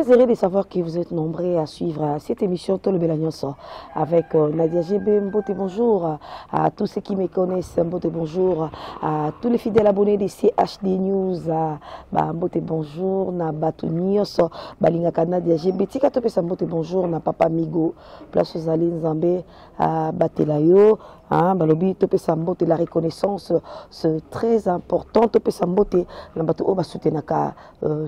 Très heureux de savoir que vous êtes nombreux à suivre cette émission Tolo Belagnoso avec Nadia GB. Mbote bonjour à tous ceux qui me connaissent. Mbote bonjour à tous les fidèles abonnés de CHD News. Mbote bonjour na Batu Nyos Balingaka Nadia GB. Tika topesa mbote bonjour na Papa Migo place aux Alines Zambé à Batelayo. Balobi topesa mbote la reconnaissance c'est très important. Topesa mbote na Batu Oba soutenaka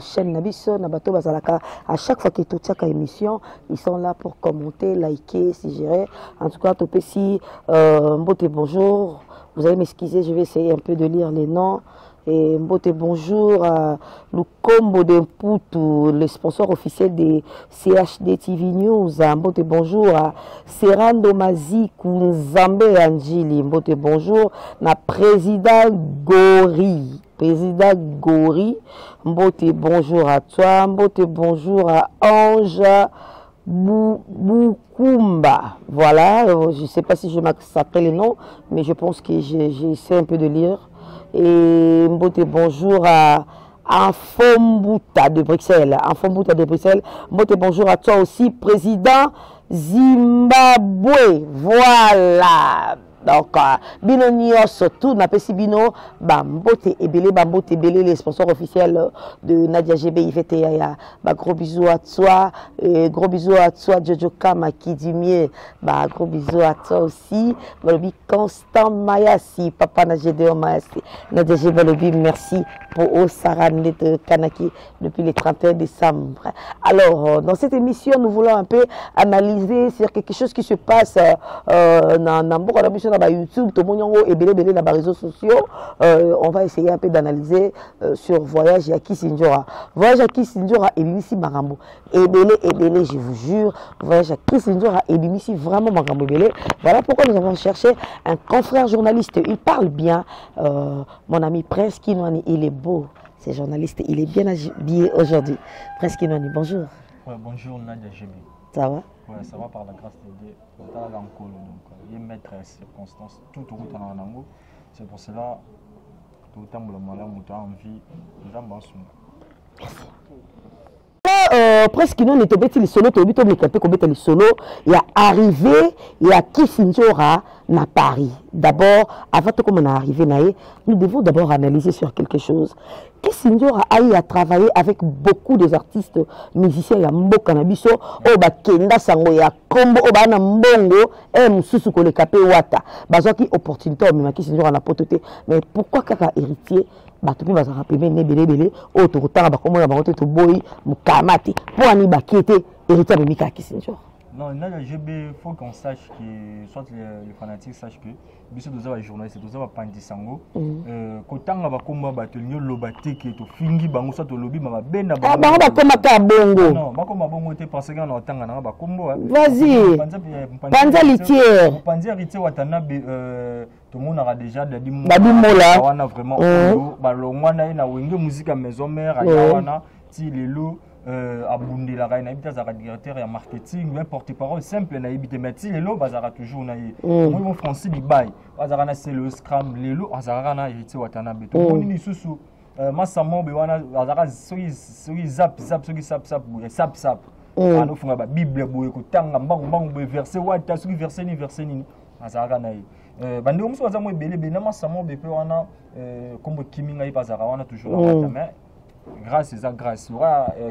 chaîne Nabiso na Batu Bazalaka. À chaque fois qu'ils touchent à émission, ils sont là pour commenter, liker, suggérer. En tout cas, Topesi, Mbote bonjour. Vous allez m'excuser, je vais essayer un peu de lire les noms. Et Mbote bonjour à Lukombo de Mputu, le sponsor officiel de CHD TV News. Mbote bonjour à Serando Mazi Kunzambe Anjili. Mbote bonjour à Président Gori. Président Gori, Mbote bonjour à toi, Mbote bonjour à Ange Boukoumba. Voilà, je ne sais pas si je m'appelle les noms, mais je pense que j'essaie un peu de lire. Et Mbote bonjour à Afombuta de Bruxelles. Afombuta de Bruxelles, Mbote bonjour à toi aussi, Président Zimbabwe. Voilà. Donc, Bino Nyos, tout n'a pas si Bino, Mbote Ebele, Mbote Ebele, les sponsors officiels de Nadia GB, Yvette Yaya, gros bisous à toi, gros bisous à toi, Jojo Kama, Kidimie, gros bisous à toi aussi, Balobi Constant Mayasi, Papa Nagedeo Mayasi, Nadia GB, Balobi, merci pour Osara de Kanaki depuis le 31 décembre. Alors, dans cette émission, nous voulons un peu analyser sur quelque chose qui se passe dans YouTube, tout le monde est belé dans les réseaux sociaux. On va essayer un peu d'analyser sur Voyage à Kissinjora. Voyage à Kissinjora et Bimissi Marambo. Et belé, je vous jure. Voyage à Kissinjora et Bimissi vraiment Marambo belé. Voilà pourquoi nous avons cherché un confrère journaliste. Il parle bien. Mon ami Prince Kinwani, il est beau. C'est journaliste, il est bien habillé aujourd'hui. Prince Kinwani, bonjour. Ouais, bonjour Nadia GB. Ça va? Ouais, ça va par la grâce de Dieu. Donc, il mettre circonstances tout au bout en ango. C'est pour cela que tout le temps, le envie de presque non était bêti le solo to bito le capé le solo il a arrivé il a Kissinjora na Paris. D'abord avant de comme on est arrivé nous devons d'abord analyser sur quelque chose. Kissinjora a eu à travailler avec beaucoup des artistes musiciens ya mboka na biso o ba kenda sango ya kombo o ba na mbongo e mususu ko le capé wata bazaki opportunité mais Kissinjora na pototé mais pourquoi kaka héritier bato pe bazaka pembe ne belé o to kotanga bakomona bango to boyi mukamati pour ani bakete héritier de Mika Kissinjora. Non, il faut qu'on sache que soit les fanatiques sachent que biso doza journaliste doza ba pandisango kotanga bakoma bato nyo lobate ke to fingi bango soit to lobi ma benda bango bakoma ka bongo non bakoma bongo te parce que on otanga na bakombo vas-y panza litière panza litière watana tout le monde aura déjà Dadi Mola wana vraiment balongwa na wenge musique à maison mère wana ti lelo abundé la reine habite à directeur et marketing mais porte-parole simple na habite mais ti lelo bazara toujours na moi français bi bay bazara na c'est le scram lelo bazara na héritier watana beto moni susu masamo be wana bazara soki zap ano funga ba bible boye ko tanga mbangu be verset wata soki verset ni bazara na bande musu baza mo belé na masamo be pe wana kombo kiminga bazara wana toujours na mais grâce à grâce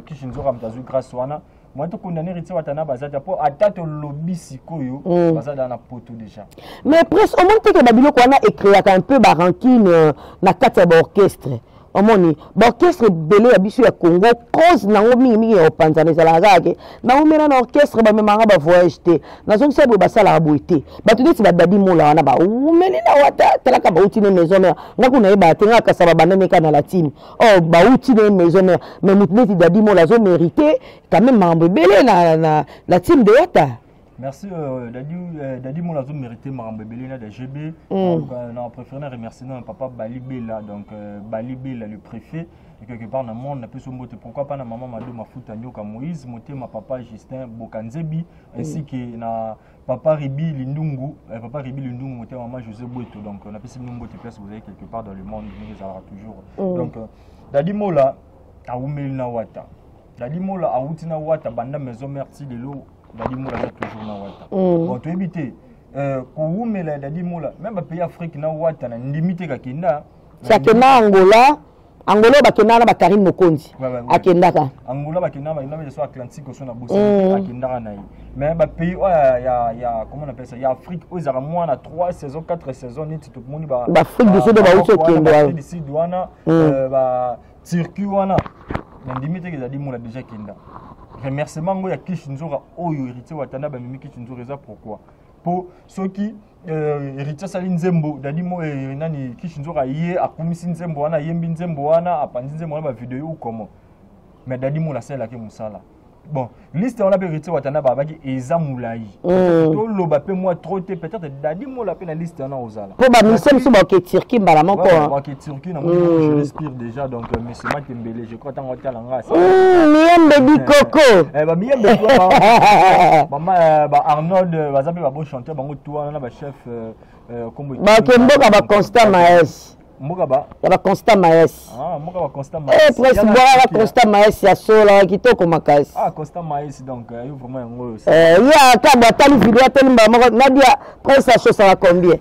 Kissinjora mtazu grâce wana moi to condamner héritier watana bazata po atato lobby sikoyo bazada na poto déjà mais presque au moins que babiloko wana écrit un peu ba rancune na kati ya orchestre omoni orchestre belé ya biso ya Congo cause nango mingi ya opanza nezala zake na omena na orchestre ba memanga ba voyage te na zongi sebo basala boité bato neti ba Dadi Mola wana ba umeli na wata talaka ba uti ne maison mère ngako na yeba te ngaka saba banane ka na latine oh ba uti ne maison mère mais mutineti Dadi Mola zo mérité quand même mambo belé na la team de wata. Merci Dadi Mola zo mérité Marambe Belina de GB. On a préféré remercier notre papa Balibela donc Balibela le préfet et quelque part dans le monde on a pu se montrer pourquoi pas na maman Mado Mafuta Nyoka Moïse monter ma papa Justin Bokanzebi ainsi que na papa Ribi Lindungu monter maman José Boueto donc on a pu se montrer place vous avez quelque part dans le monde mais ça aura toujours donc Dadi Mola a umeli na wata Dadi Mola a outi na wata banda maison merci de l'eau Dadi Mola za toujours na wata bon to ebité ko wumela Dadi Mola même pays Afrique na wata na limité ka kinda Sakena Angola bakenda na Karim Mokonzi akendaka Angola bakenda ba ina so Atlantique so na bossa akendaka na mais ba pays ya comment on appelle ça ya Afrique aux ara moins na 3 saisons 4 saisons ni tout monde ba Afrique du Sud ba uso kenda du Sud wana ba Turquie wana na limité que Dadi Mola déjà kenda remerciement ngo ya Kishinzora oyo héritier watanda ba mimi Kishinzora eza pourquoi pour ceux qui héritier sali nzembo Dadi Mola nani Kishinzora yé akumisi nzembo wana yembi nzembo wana apandi nzembo wana ba vidéo ou comment mais Dadi Mola sala ke musala bon liste on a héritier watanda ba baki eza mulai to loba pe moi trop peut-être Dadi Mola pe na liste on a ozala pour ba misem so ba ke Turquie mbala moko ba ke Turquie na moi je respire déjà donc monsieur Matembele je crois tant hôtel nga miembe di coco ba miembe ba Arnold bazape ba bon chanteur bango toi na ba chef comme ba kemboka ba Constant Maes mboka ba Constant Maes mboka ba Constant Maes presque ba Constant Maes ya sola kitoko makasi Constant Maes donc yo vraiment ngo ya ka ba tali vidéo tali ba moko nadia presque ça chose ça combien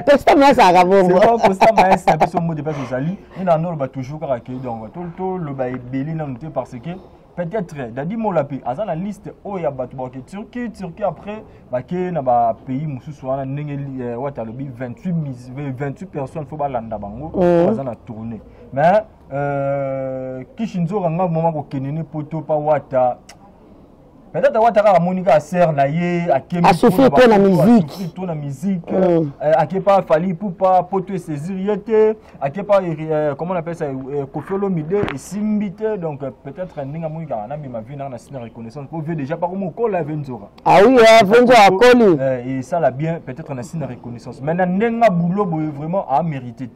Constant Maes a rabongo c'est Constant Maes na biso mo de pas ozali ina no ba toujours ka ke donc tout le ba ebeli na noté parce que peut-être Dadi Mola pe aza na liste o ya bato ba Turquie après ba ke na ba pays mususu wana ndenge wata lobi 28 personnes faut ba landa bango aza na tourner mais Kishinzora nga moment ko kenene poto pa wata peut-être wata ka monika sert na ye akemi souffrir to na musique akepa fali poupa poto saisir yete akepa comment on appelle ça Kofolo Mide et simbite donc peut-être ndinga monika na ma vie na sina reconnaissance pour veut déjà pas comme ko la Venzora oui Venzora koli et ça la bien peut-être na sina reconnaissance mais na ndenga boulot vraiment a mérité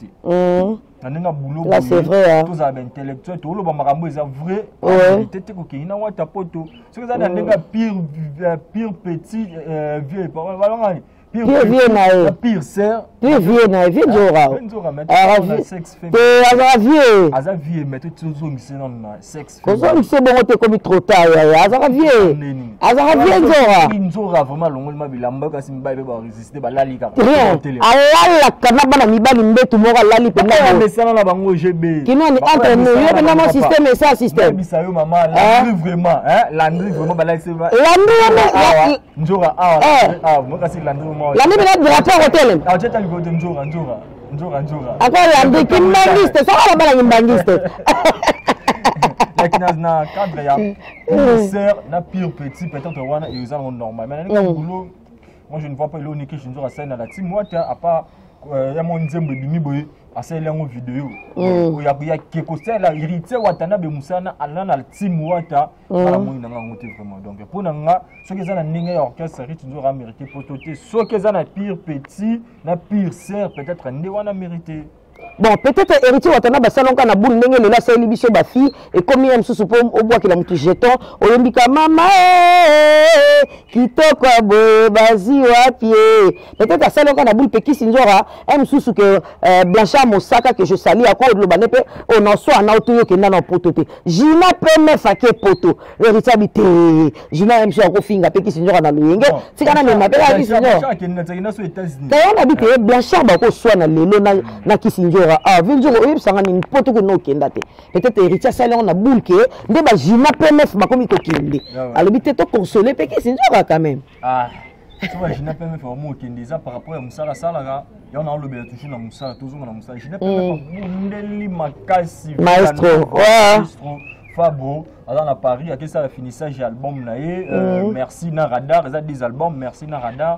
Nanenga boulot là c'est vrai tous avez intellectuel tout le makambo est vrai vérité te ko kina wata poto ce que ça nanenga pire petit vieux parole pire sœur vieux na Venzora aza vieux mais tu zongise non sexe ko zongise bongo te komi trop tard aza vieux Venzora vraiment longo ma bilamba kasi mbaye ba résister ba lali ka alala kana bana mibali mbetu moko lali pe na mesana na bango GB kino ni entre nous yo pe na mon système et ça système bisa yo mama landry vraiment ba lali sema landry Nzora moi kasi landry landry bena drapeau hotel teta ligote Nzora encore landry kimbangiste ça va bana kimbangiste lakini na cadre ya sœur na pire petit peut-être wana et ils sont normal mais na boulot moi je ne vois pas l'oni que Nzora ça na la team moi à part ya mon nzembo bimi boye asali yango vidéo ya keko sala héritier watana be musana alana na team wata ala moi nanga ngote vraiment donc pour nanga soki za na ninga ya orchestre Nzora mérité pototé soki za na pire petit na pire sœur peut-être ndé wana mérité bon peut-être héritier watana basalonka na boule ndenge lela sali biso ba fille et comme yam susu po obwa kila mutu jeton oyembika mama kitoko boye bazi wapi peut-être asalonka na boule peki Nzora aime susu que Blanchard Mosaka que je salue à quoi le banepe on en soit na otoyo ke na poto te jina peme fake poto héritier habité jina aime so ko finga peki Nzora na luyenge tika na mema peki Nzora d'ailleurs habité Blanchard ba ko soit na lelo na Nzora Venzora oyebisanga nini poto ko no kenda te peut-être héritier sala on a boule ke nde ba jina PMF bakomi ko kende alobi te to consoler pe ke Nzora quand même tu vois jina PMF vraiment kende ça par rapport à musala sala ya on a le toujours na musala toujours na musala jina PMF ndeli makasi maestro Fabro dans à Paris à ça le finissage album na merci na radar ça des albums merci na radar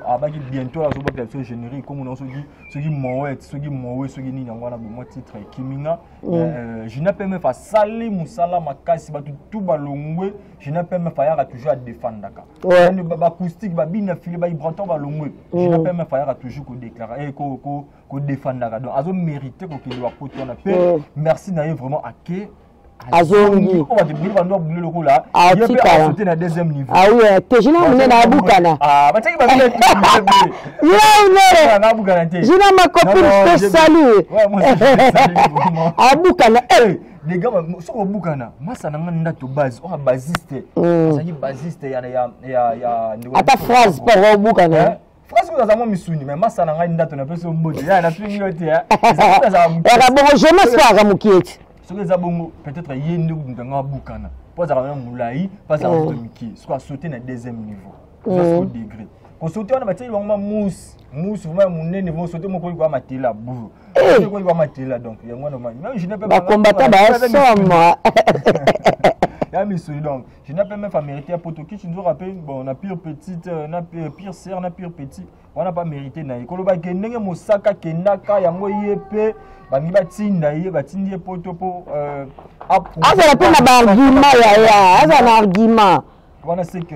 abaki bientôt la zoba version générique comme on se dit ce qui ni ngwana bo titre kiminga je n'ai pas me fa sali musala makasi batu tout balongwe je n'ai pas me fa ya toujours à défendre ka ne ba acoustique ba bina fili ba ibranton balongwe je n'ai pas me fa ya toujours ko déclarer ko défendre ka donc azo mériter ko ki doit poto na pe merci na vraiment aké azongi on va te dire bando boulé le coup là il peut sauter na deuxième niveau oui te jina mune na bukana ba tiki ba na bukana te jina ma copine te salue ouais moi je salue abukana les gars so ko bukana masa na nganda to base on basiste ça dit basiste ya ata phrase pour bukana phrase ko za mo misuni mais masa na nganda to na peso mbote ya na twingi yote ya ya bongo jeunesse pas mukieti so que za bongo peut-être yende nganga bukana pour ça même moulai pas ça to miki soit sauter na deuxième niveau jusqu'au degré ko sauter on batie bango mousse vraiment munene vont sauter mo ko matela bou ko matela donc yango no même je ne peux pas combattre ba somme ya misui donc je n'ai pas même pas mérité pour tout qui tu nous rappelles bon on a pire petite on a pire sœur on a pire petit on n'a pas mérité na ko loba ke ndenge mosaka kendaka yango yepe bangi batinda ye batindi poto po azala pe na ba argument ya azala argument on sait que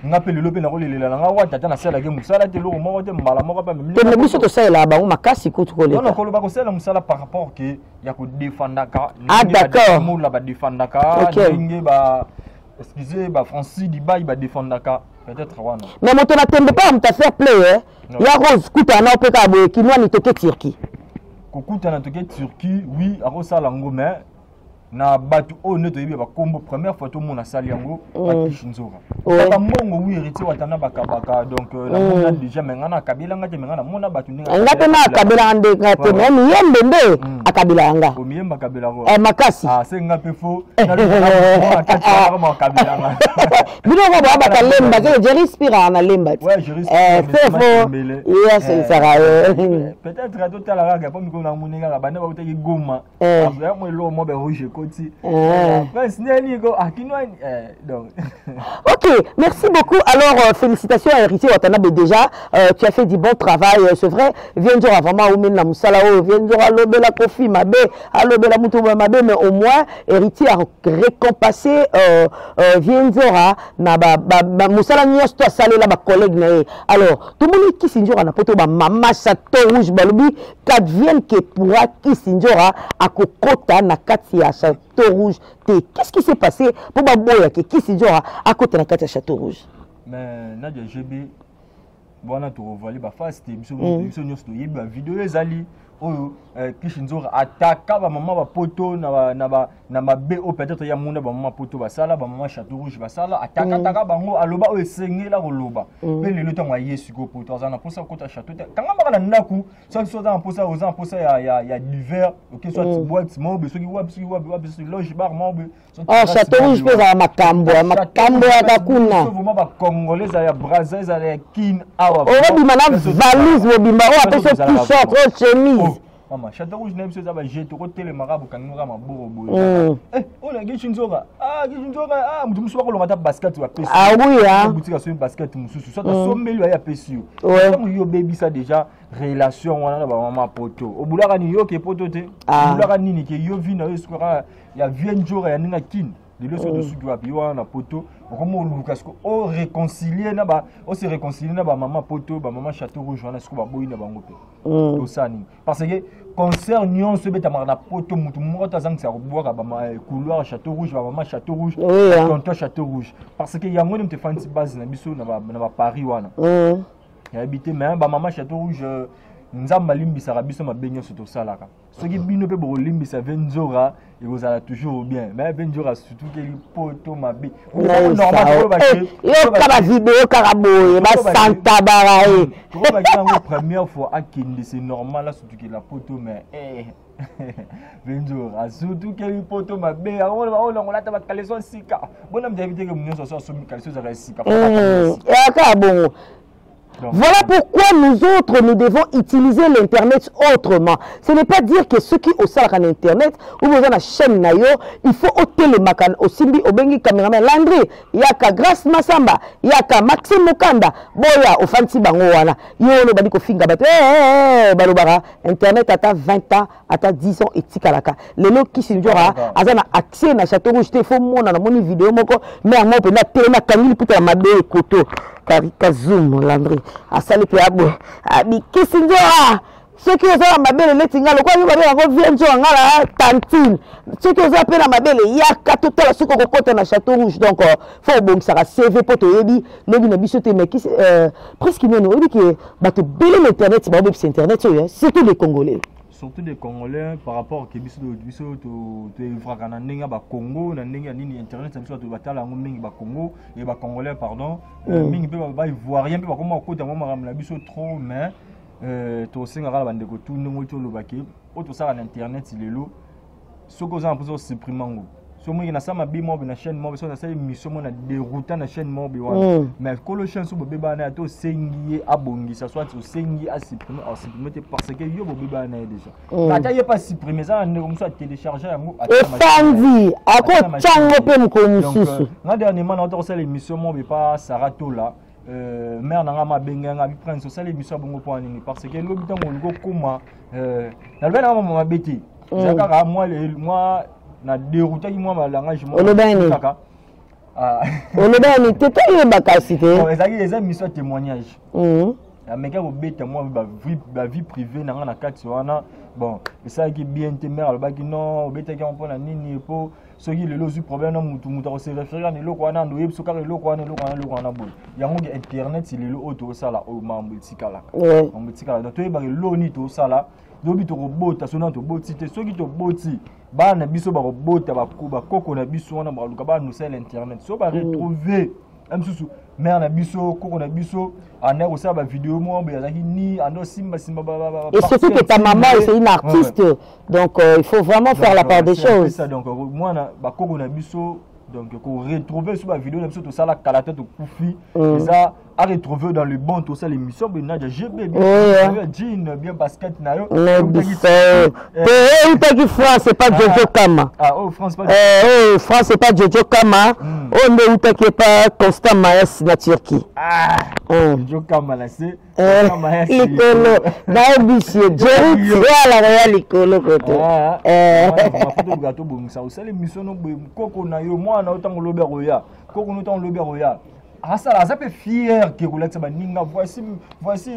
ngapeli lope na kolelela nga wa tata na sala ke musala te loko moko te mbala moko pa même te biso to sala ba makasi ko to koleka non ko loba ko sala musala par rapport que ya ko défendaka d'accord moula ba défendaka ndenge ba excusez ba Francis Dibaï ba défendaka peut-être wana mais moto na tembe pas mta faire play ya rose kuta na opeka boye kinwa ni toke Turquie ko kuta na toke Turquie oui a ko sala ngome na batu o neto yebi ba kombo première fois tout monde a sali yango ba Kishinzora ba mongo oui héritier watana bakabaka donc la mona déjà mengana kabila ngate mengana mona batu ninga ngate na kabila ande ngate même yembe nde akabila anga o miyemba kabila ro makasi c'est ngape fo na le akati ma kabila nga bino ko ba kalemba je respire na lemba ouais je respire c'est faux yes ça va peut-être à tout à la raga pas mi ko na muninga la bana ba utaki goma après moi lo mo be rouge ok, merci beaucoup. Alors, félicitations à Héritier Watanabe déjà. Tu as fait du bon travail, c'est vrai. Viens dire vraiment où mène la moussala, viens dire à l'obé la kofi mabé, à l'obé la moutou mabé, mais au moins, Héritier a récompensé, viens dire à moussala nyos toi salé là, ma collègue. Alors, tout le monde qui s'y dit à poto, maman château rouge, balubi, quatre viennent qui pourra qui s'y dit à kokota na katia château rouge. Qu'est-ce qui s'est passé pour Baboya qui s'y dit à côté de la carte château rouge? Mais Nadia GB, bon, on a tout revolé, bah, face, c'était une vidéo, les alliés. Kishinzora ataka ba mama ba poto na ba BO peut-être ya munda ba mama poto ba sala ba mama château rouge ba sala ataka taka bango aloba o esengela koloba pe le temps wa yesu ko poto za na posa kota château kanga ba na ndaku so so za posa oza posa ya d'hiver OK soit boîte mo be soki wab loge bar mo be château rouge pe za makambo ya kuna so vraiment ba congolais ya braza za ya kin awa o bima na valise mo bimba o apeso t-shirt o chemise Maman, château rouge n'a pas besoin de jeter au télé marabout quand nous avons beau. Eh, on a Kishinzora. Ah, nous sommes pas le basket ou à PC. Ah oui, hein. Boutique à sur basket, nous sommes soit sommet lui à PC. Comme yo baby ça déjà relation on a maman poto. Au boulard ni yo qui poto te. Au boulard ni qui yo vient na escora ya vient jour ya ninga kin. Les deux de ceux qui va piwa na poto. Comment Lucas o réconcilier na ba o se réconcilier na ba maman poto ba maman château rouge na siko ba boyi na bango pe. To sani. Parce que concert nyon se beta na poto mutu mo ta zang sa boire ba couloir château rouge ba maman château rouge tonton château rouge parce que yango ne te fanti base na biso na ba Paris wana. Ya habité mais ba maman château rouge nzamba limbisa biso mabenyo surtout salaka. Ce qui bino pe bo limbisa Venzora et vous allez toujours bien. Mais Venzora surtout que poto mabe. Normal yo kaba vidéo karaboye ba santa barae. Tu vois la première fois à Kindi c'est normal là surtout que la poto mais Venzora surtout que poto mabe. On a ta caleçon sika. Bon am d'inviter que mon so so mi caleçon za sika. Ya ka bon. Voilà pourquoi nous autres, nous devons utiliser l'Internet autrement. Ce n'est pas dire que ceux qui ont ça en Internet, ou vous avez la chaîne nayo, il faut ôter le macan, au Simbi, au Bengi, caméraman, Landry, il y a qu'à Grace Massamba, il y a qu'à Maxime Mokanda, Boya, au Fanti Bangoana, yo, le Badiko Finga, Balobara, Internet à ta 20 ans, à ta 10 ans, et Tikalaka. Les lots qui s'injora, à un accès à Château Rouge, il faut mon vidéo, mais à moi, on peut la télé, Camille, pour ma belle koto. Zoom, Landry, à Salé Piabo, à Kissinjora. Ceux qui ont ma belle letinga, le quoi, vous avez un vieux la tantine. Ceux qui ont appelé ma belle, il y a 4 hôtels sur le côté de Château Rouge. Donc, faut bon que ça va CV pour te aider. Le bin bichoté, mais qui presque nous dit que bah te belle l'internet, c'est Internet, c'est tous les Congolais. surtout des Congolais par rapport à Kébiso tu Vragana Nenga ba Congo na Nenga nini internet ça biso tu batala ngo mingi ba Congo et ba Congolais pardon mingi pe ba ivoirien pe ba comment côté moi ramla biso trop mais to singa kala bande ko tout ngo to lobaki auto ça na internet lelo soko za mpozo supprimer ngo so moi na sama bi mo na chaîne mo so na sala mission mo na déroutant na chaîne mo bi wana mais ko le chaîne so bo beba na to sengi abongi ça soit sengi a supprimer parce que yo bo beba na déjà na ta pas supprimer ça ne comme ça télécharger yango efandi ako chango pe mko mususu na dernièrement na to sala émission mo bi pas Sarato là mère nanga mabenga nga bi prendre so sala émission bongo po nini parce que lo bitango ngo koma na le na mama beti zakaka moi na dérouté moi ma langage moi kaka olobani tete bakasi te les émissions témoignage mais quand vous bête moi ba vie privée na kati wana bon et ça qui bien te mère le baki non bête qui on prend na nini po ce qui le lozu problème mutu se référer na loko wana ndo yebso ka loko wana bon yango internet c'est le auto ça là au mambo tikala mambo tikala donc to ba loni to ça là dobi to robota sona to boti te soki to boti bana biso ba robota ba kuba koko na biso wana ba luka ba nous sur internet so ba retrouver amsusu mère na biso koko na biso ana ko ça ba vidéo mo ba yazaki ni ando simba ba et surtout que ta maman c'est une artiste donc il faut vraiment faire la part des choses ça donc moi na ba koko na biso donc pour retrouver sur la vidéo na biso to ça la kalata to kufi ça à retrouver dans le bon tout ça l'émission ben na GB bien jean bien basket na yo qui France c'est pas Jojo Kama France pas France c'est pas Jojo Kama on ne qui pas Constant Maes na Turquie Jojo Kama là c'est Licolo na monsieur Jerry la Real Licolo côté photo gato bon ça aussi l'émission no koko na yo moi na autant lobe roya koko no autant lobe roya ça peut fier que Rolex Baninga voici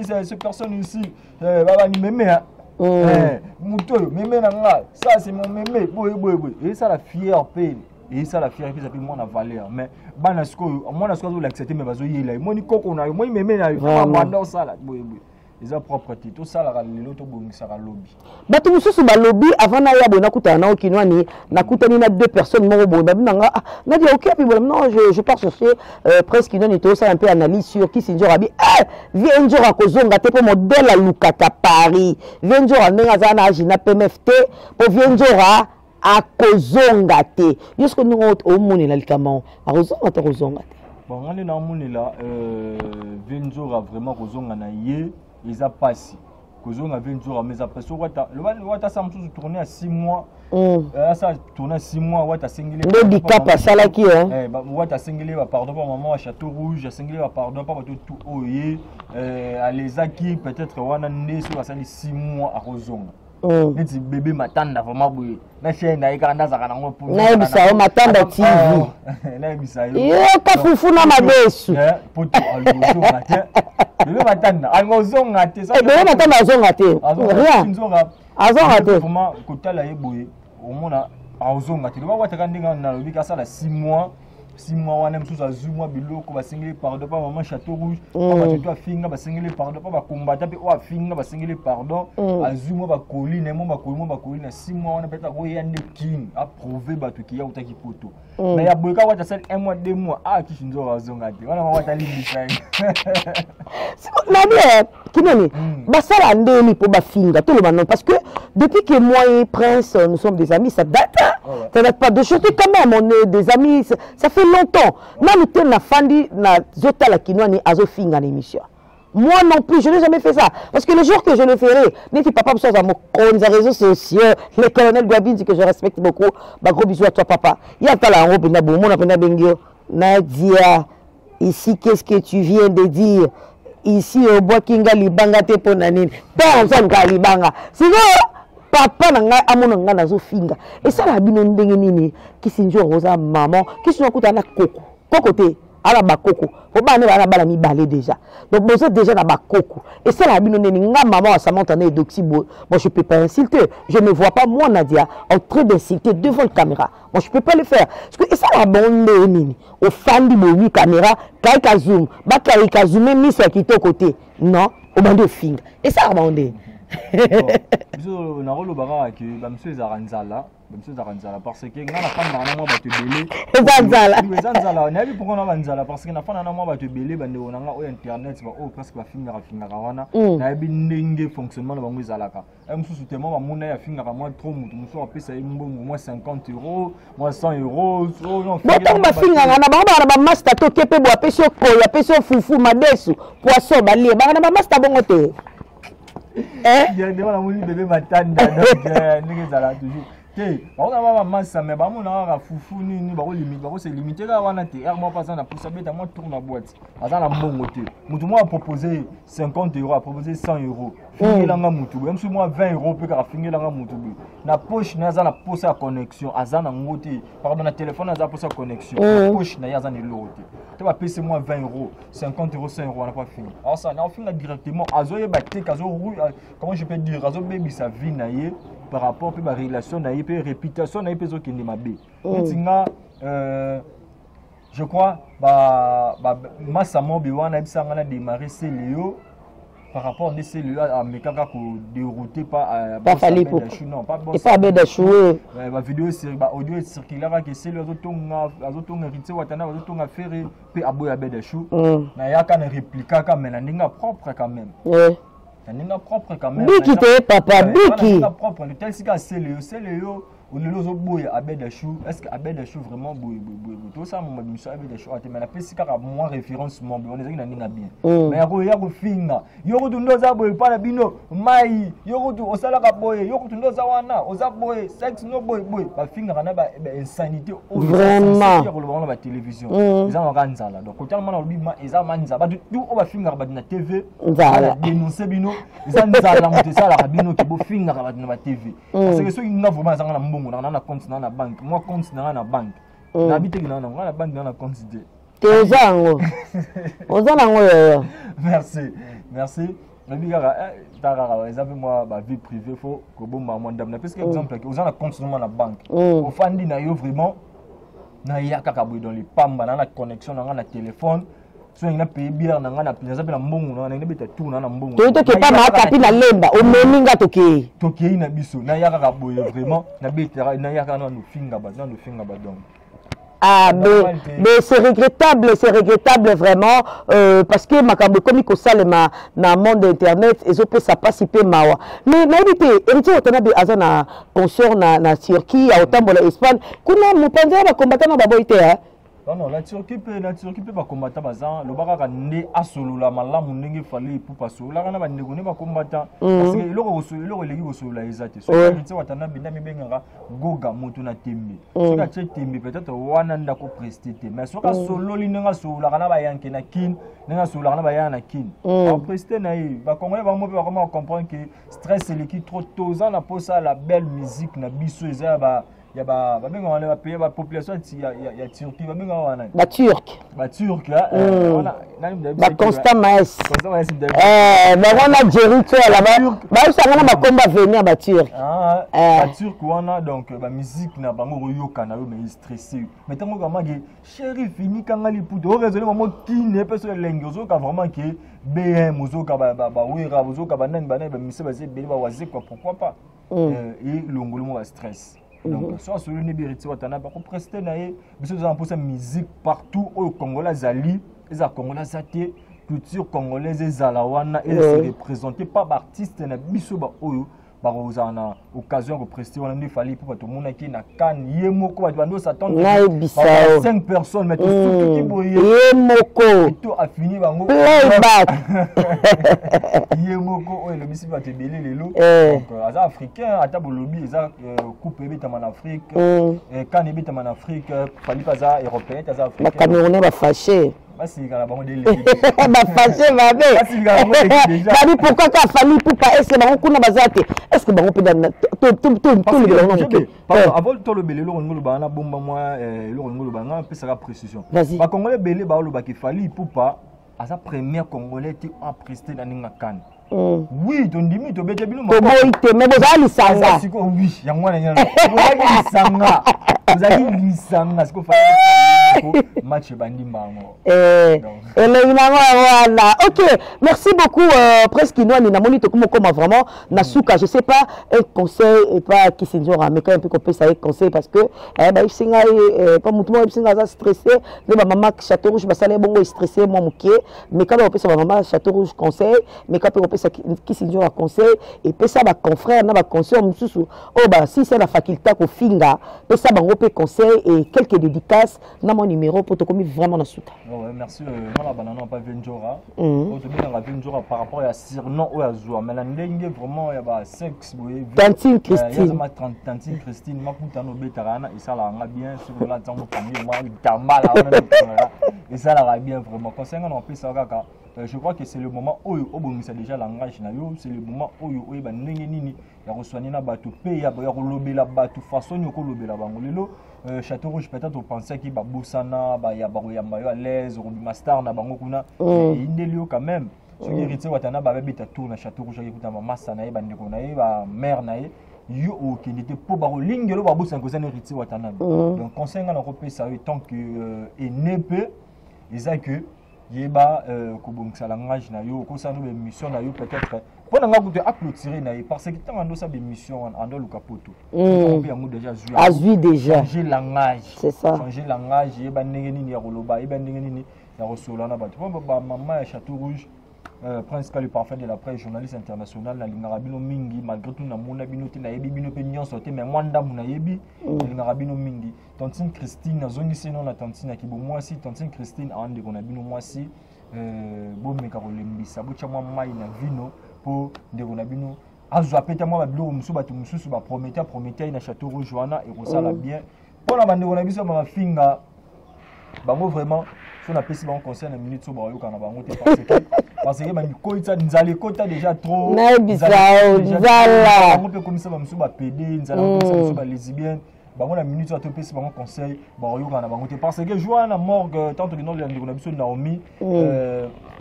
cette personne ici baba ni mémé muto mémé nanga ça c'est mon mémé boy et ça la fier paye et ça la fier ça peut moi na valeur mais bana sko moi na sko l'accepter mais bazo yela moi ni koko na moi mémé na vraiment ça là boy ils ont propreté tout ça la l'autre bongisa la lobby bato mususu ba lobby avant na ya bona kuta na okinwani na kutani na deux personnes mo bo nanga na dit OK puis non je pars chercher presque une et tout ça un peu analyse sur qui sinjo rabi viens njo ra kozonga te pour modèle à Lukata Paris viens njo ra nenga za na jina PMFT pour viens njo ra a kozonga te jusque nous au moni la likama a kozonga te kozonga te bon on est na moni là viens njo ra vraiment kozonga na ye ils a passé kozonga 20 jours mais après so wata ça me tourner à 6 mois ça tourner à 6 mois wata singile de cap à salaki wata singile ba pardon pour maman à Château Rouge singile ba pardon pas tout oye à les acquis peut-être wana ndeso ça 6 mois à kozonga neti bébé matanda vraiment boye na chaîne na ikanda za kana ngopo na ebisa o matanda TV na ebisa yo ka fufu na mabesu poto aluzo matin bébé matanda angozonga te ça bébé matanda azonga te rien azonga te vraiment kotala yeboye omona azonga te ba wataka ndinga na lobika ça la 6 mois 6 mois wana msusu azumwa biloko basengeli pardon pa maman Château Rouge pa tu afinga basengeli pardon pa bakombata pe o afinga basengeli pardon azumwa bakoli na mo bakoli na 6 mois wana peut-être ko yande kin a prouver batu ki ya utaki poto mais ya boyka wata sel 1 mois 2 mois kishinzo azonga te wana wata limbisa na bien kinoni basala ndeli po bafinga tout le monde parce que depuis que moi et Prince nous sommes des amis ça date pas d'aujourd'hui quand même on est des amis ça fait longtemps même te na fandi na zota la kinwani azofinga na émission moi non plus je n'ai jamais fait ça parce que le jour que je le ferai n'était papa sur les réseaux sociaux les colonels Guabin que je respecte beaucoup bah gros bisous à toi papa il y a ta la robe na bon mon apena bengio Nadia ici qu'est-ce que tu viens de dire ici au bois kinga libanga te ponanine pas on s'en libanga sinon papa nanga amona nga nazo finga et ça la bino ndenge nini kisinjo rosa maman kisinjo kuta na koko te ala bakoko po bana bana mibale déjà donc bozo déjà na bakoko et ça la bino ndenge nga maman à Samantha na doxy moi je peux pas insulter je ne vois pas moi Nadia en train d'insulter devant la caméra moi je peux pas le faire parce que et ça la bonne nini au fandi bo caméra kai ka zoom ba kai ka zoomer mi sur kito côté non au bande finga et ça la bonne biso na rolo bara ke ba monsieur Zaranzala parce que ngana fanda na moi ba te belé Zaranzala na bi pourquoi na banzala parce que na fanda na moi ba te belé bande onanga o internet ba o presque ba finga wana na bi ndenge fonctionnement na bango ezalaka mususu te moi ba mona ya finga moi trop mutu mususu apesa mbongo moi 50 €, moi 100 €. Bon ba finga na ba master to kepe bo apesa ko ya pesa fufu madesu poisson balie ba na ba master bongo te. Il y a la mouille bébé batanda donc ndenge zala toujours te ba ba massa mais ba mona ka fufu nini ba ko limite ba ko se limiter ka wana te moi passant na poussa beta moi tourne la boîte aza na mbongo te mutu moi a proposé 50 €, a proposé 100 €. Fingela nga mutu même si moi 20 € pe ka fingela nga mutu na poche na za na posa connexion aza na ngote pardon na téléphone aza posa connexion na poche na yaza ne lote te ba pese moi 20 €, 50 €, 100 € on n'a pas fini alors ça na finga directement azo ye batte kazo comment je peux dire azo baby sa vie na ye par rapport à la relation na ye pe réputation na ye pe zo kende mabe tinga je crois massa mobi wana bisanga na démarrer c'est Léo par rapport à ce lieu à Mekaka ko dérouté pas Fali pour non pas bon et pas Bedachoué la vidéo audio circulaire que c'est le zotonga rité watana zotonga ferré pe aboya Bedachou na yaka na réplica quand même na propre quand même na propre quand même Biki te papa Biki propre le tel sika c'est le ou le lozo boy Abedachou est-ce que Abedachou vraiment boy tout ça mon mission Abedachou a mais la pesika ka moins référence mon on est na bien mais ya ko finga yoko tundoza boy para bino mai yoko tu osala ka boy yoko tundoza wana oza boy sex no boy ba finga kana ba insanité vraiment ya ko le ba télévision ils en organizala donc quand on a le bima ils amanza ba tout o ba finga ba na TV nzala dénoncer bino ils en nzala mo te sala ka bino ki bo finga ba na TV parce que ceux qui n'a vraiment zanga na compte na banque moi compte na banque na bité na banque na compte de tezango ozanango yo merci na bigara tarara exemple moi ba vie privée faut ko bomba moi ndam na parce que exemple que ozana compte na banque au fandi na yo vraiment na yaka ka boy dans les pamba na connexion na téléphone so ina paye bière na ngana pina zabe na mbongo na ina beta tout na mbongo to ke pa ma kapi na lemba o meninga toke na biso na yaka ka boye vraiment na beta na yaka na no finga ba donc ah mais c'est regrettable vraiment parce que makambo comme ko salema na monde internet et peut ça participer mawa mais na bité héritier otana bi azana consort na Turquie a otambola Espagne kuna mupanza ba combattant ba boité hein. Non, la Turquie peut pas combattre bazan le baka ne asolo la malamu ndenge fallait pour pas solo la na ba ndeko ne ba combattant parce que le legi ko solo la ezate so héritier watana binda mi benganga goga moto na tembe so ka tembe peut-être wana nda ko prester mais so ka solo li nga solo la na ba yanke na kin nga solo na ba yana na kin en prester na yi ba congolais ba mo ba comment comprendre que stress c'est l'équipe trop tôt ça na posa la belle musique na biso eza ba ya ba benga wana ba payer ba population ya Turquie ba benga wana ba turc wana ba constant maes ba wana Jericho là-bas ba usanga na makomba venir ba turc ba turc wana donc ba musique na bango yoka na yo mais stressé mais tango kama ke chéri fini kanga liputo o raisonner maman qui ne peut se lengozo ka vraiment que BM ozoka ba wira ozoka ba nani ba mise ba zebeli ba waze quoi pourquoi pas et longolo mo ba stress. Donc, soit sur le Nibiriti, Watana, pour prester, biso nous avons posé musique partout au Congolais Zali, les Congolais Zati, culture congolaise et Zalawana, et c'est représenté par artistes na biso ba oyo. Barozana occasion de prester on a fallu pour tout le monde qui na can yemoko ba bando s'attendre 5 personnes mais tout qui boye yemoko tout a fini bango playback yemoko le bisi va te belé lelo donc az africain ata bolobi eza coupe beta en Afrique can beta en Afrique fali pas za européen az africain ba camerounais ba fâché basi kana bango délé ba fâché ba be basi kana pourquoi ka fali pour pas est-ce bango kuna bazate est-ce que bango peut tout le avant tout le belé lo ngolo bana bomba moi lo ngolo bana pe ça précision ba congolais belé ba lo ba ki fali pour pas asa première congolais ti en presté na ninga kan Oui, ton dimi, ton bébé, mais vous avez l'isanga. Oui, il y a moi, vous avez l'isanga. Vous avez l'isanga. Ce qu'il faut match bandi mango. Voilà. Ok, merci beaucoup. Presque nous, on a monité comme vraiment Nasuka. Je sais pas un conseil et pas qui s'est dit mais quand un peu qu'on peut ça un conseil parce que bah singa pas mutumo singa stressé. Le maman Château Rouge, bah ça les bon stressé moi mouké. Mais quand on peut ça maman Château Rouge conseil, mais quand on peut ça qui s'est dit conseil et puis ça va confrère na va conseil mususu. Oh bah si c'est la faculté ko finga, puis ça va on peut conseil et quelques dédicaces na mon numéro pour te commis vraiment Nasuka. Ouais, merci. Moi la banane pas Venjora. On te bien la Venjora par rapport à Sirnon ou à Zoua. Mais la ndenge vraiment il y a bah sexe oui. Tantine Christine. Tantine Christine, ma putain no betarana et ça la rend bien sur la temps premier moi il tamba là. Et ça la rend bien vraiment. Concernant on peut ça kaka. Je crois que c'est le moment où c'est déjà langage na yo, c'est le moment où il ba ndenge nini ya resoigner na bato pe ya lobela bato façon yo ko lobela bango lelo. Château Rouge peut-être on pensait qu'il va bosana ba ya baroyamba yo à l'aise ou master na bango kuna indelio quand même ce qui héritier watana ba beta tour na Château Rouge qui kuta mama sana e bande ko na e ba mère na e yo o qui n'était pas baro lingelo ba bosan ko sana héritier watana donc conseil na ko pe ça tant que et ne peut ils que yeba ko bongisa langage na yo ko sanu be mission na yo peut-être pour nga ko te applaudir na parce que tant ando sa be mission ando luka poto on peut yango déjà changer langage c'est ça changer langage yeba ndenge nini ya koloba yeba ndenge nini ya kosola na bato ba maman ya Château Rouge Prince Kali parfait de la presse journaliste international na lingara bino mingi malgré tout na mona bino te na yebi bino pe nyonso te mais mwanda muna yebi lingara bino mingi tantine Christine na zongi seno na tantine ki bo mwasi tantine Christine ande ko na bino mwasi bo meka ko lembisa bo cha mwa mai na vino po ndeko na bino azwa peta mwa ba bilo musu batu mususu ba prometteur na Château Rouge wana et ko sala bien bona bande ko na biso ma finga bango vraiment on a pris mon conseil en minute sur Baroyo quand on va monter parce que man koita nzali kota déjà trop na bizao nzala on peut comme ça ba musu ba PD nzala comme ça musu ba lesbienne bango la minute à te pris mon conseil Baroyo quand on va monter parce que joie na morgue tant que non le on a biso Naomi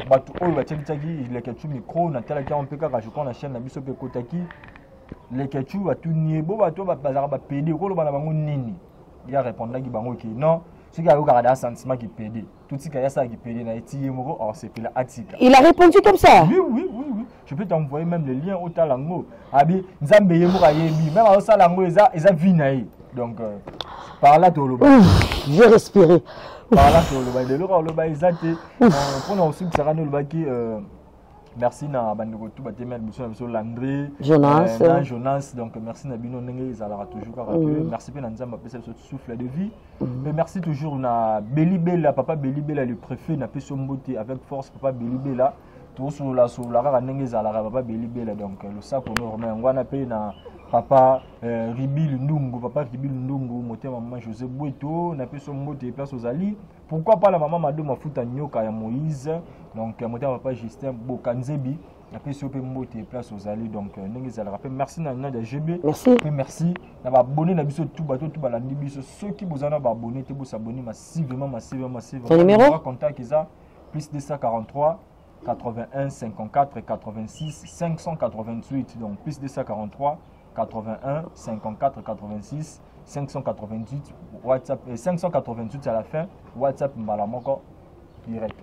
bato oyo ba tchaki le ketu micro na tala ka on peut ka je prends la chaîne na biso pe kotaki le ketu ba tout niebo bato ba bazara ba PD ko lo bana bango nini il a répondu ki bango ki non ce qui a eu un sentiment qui pédé. Tout ce qui a ça qui pédé, c'est la atika. Il a répondu comme ça. Oui. Je peux t'envoyer même les liens au talango. Abi, Nzambe Yemoura Yebi, même au talango, ils ont vinaï. Donc, par là, tu as j'ai respiré. Par là, tu as de l'eau, ils ont aussi que ça rend qui. Merci na bandeko tout batemer biso Landry Jonas donc merci na bino ndenge ezalaka toujours merci pe na nzamba pesa ce souffle de vie mais merci toujours na Belibela papa Belibela le préfet na peso mbote avec force papa Belibela tout sur la kaka ndenge ezalaka papa Belibela donc le sac on remet ngwana pe na papa Ribil Ndungu motema maman José Boueto na peso mbote place aux Ali pourquoi pas la maman Mado Mafuta Nyoka ya Moïse donc motema papa Justin Bokanzebi na peso pe mbote place aux Ali donc ndenge za rappel merci na de GB merci na ba abonné na biso tout bato tout balandi biso ceux qui vous en a abonné te vous s'abonner massivement ton numéro contact ça plus 243 81 54 86 588 donc plus 243 81 54 86 588 WhatsApp et 588 à la fin WhatsApp Malamoko direct.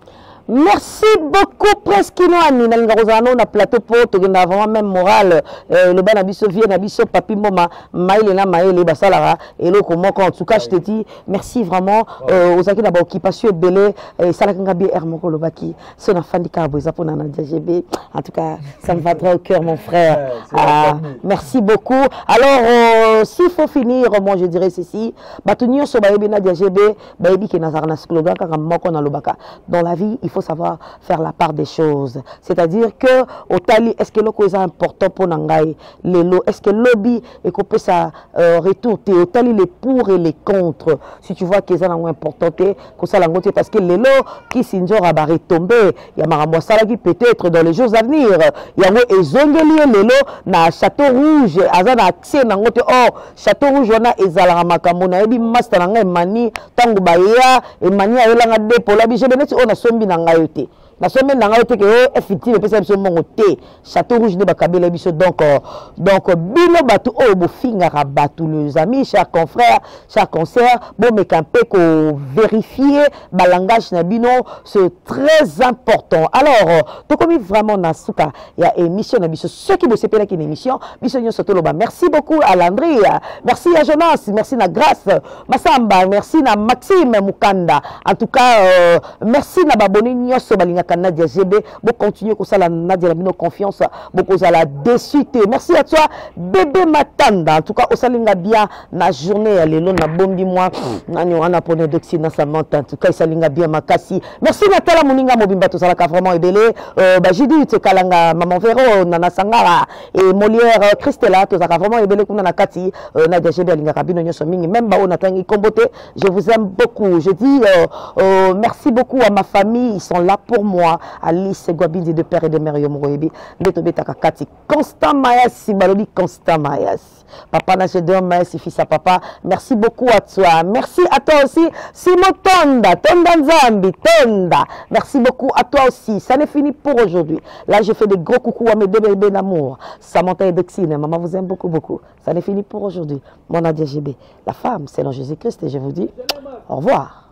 Merci beaucoup presque nous on a plateau pour te gagner vraiment même moral le ban abisso vient abisso papi mama maïle na maïle basalara et le comment en tout cas je te dis merci vraiment aux acquis d'abord occupation belé ça la ngabi hermoko le baki c'est un fan du cabo ça pour nana DGB en tout cas ça me va droit au cœur mon frère merci beaucoup alors s'il faut finir moi je dirais ceci batunio so baebi na DGB baebi ke nazarna slogan kaka moko na lobaka dans la vie il faut savoir faire la part des choses. C'est-à-dire que au tali, est-ce que le est important pour Nangaï, est-ce que le lobby et qu'on peut ça retour au tali les pour et les contre. Si tu vois qu'ils sont important, que ça l'angote parce que les lots qui s'injorent à barrer tomber, il y a Marambo Salagi peut-être dans les jours à venir. Il y a un zongeli les lots na Château Rouge, azan accès nangote oh Château Rouge on a ezala makamona ebi master nanga mani tangu baya et mani ayela ngade pour la bije beneti on a sombi nangayote. La semaine dans que effectivement peut être mon côté Château Rouge de Bakabela biso donc bino batu o bo fingara batu les amis chers confrères chers concerts bon mais campé ko vérifier ba langage na bino c'est très important. Alors to comme vraiment na suka il y a émission na biso ceux qui bossent pela qui émission biso nyo soto loba. Merci beaucoup à Landry, merci à Jonas, merci na Grâce Masamba, merci na Maxime Mukanda. En tout cas merci na baboni nyoso balinga Nadia GB, vous continuez comme ça la Nadia la confiance, beaucoup à la désuite. Merci à toi bébé Matanda. En tout cas, au salinga bien la journée les longs na bombi moi on a pone doxine dans sa montagne. En tout cas, salinga bien makasi. Merci Natala Moninga Mobimba tout ça là vraiment aidé. J'ai dit tu kalanga maman Véro Nana Sangara et Molière Christella tout ça vraiment aidé kuna nakati Nadia GB alinga kabino nyoso mingi même ba on attend kombote. Je vous aime beaucoup. Je dis merci beaucoup à ma famille, ils sont là pour moi. Alice Gwabindi de père et de mère Yomroebi Betobeta Kakati Constant Mayas Balobi Constant Mayas papa n'a deux Mayas fils à papa. Merci beaucoup à toi, merci à toi aussi Simo Tonda Nzambi Tonda, merci beaucoup à toi aussi. Ça n'est fini pour aujourd'hui. Là je fais des gros coucou à mes deux bébés d'amour Samantha et Dexine, maman vous aime beaucoup. Ça n'est fini pour aujourd'hui. Mon Nadia GB, la femme c'est dans Jésus-Christ et je vous dis au revoir.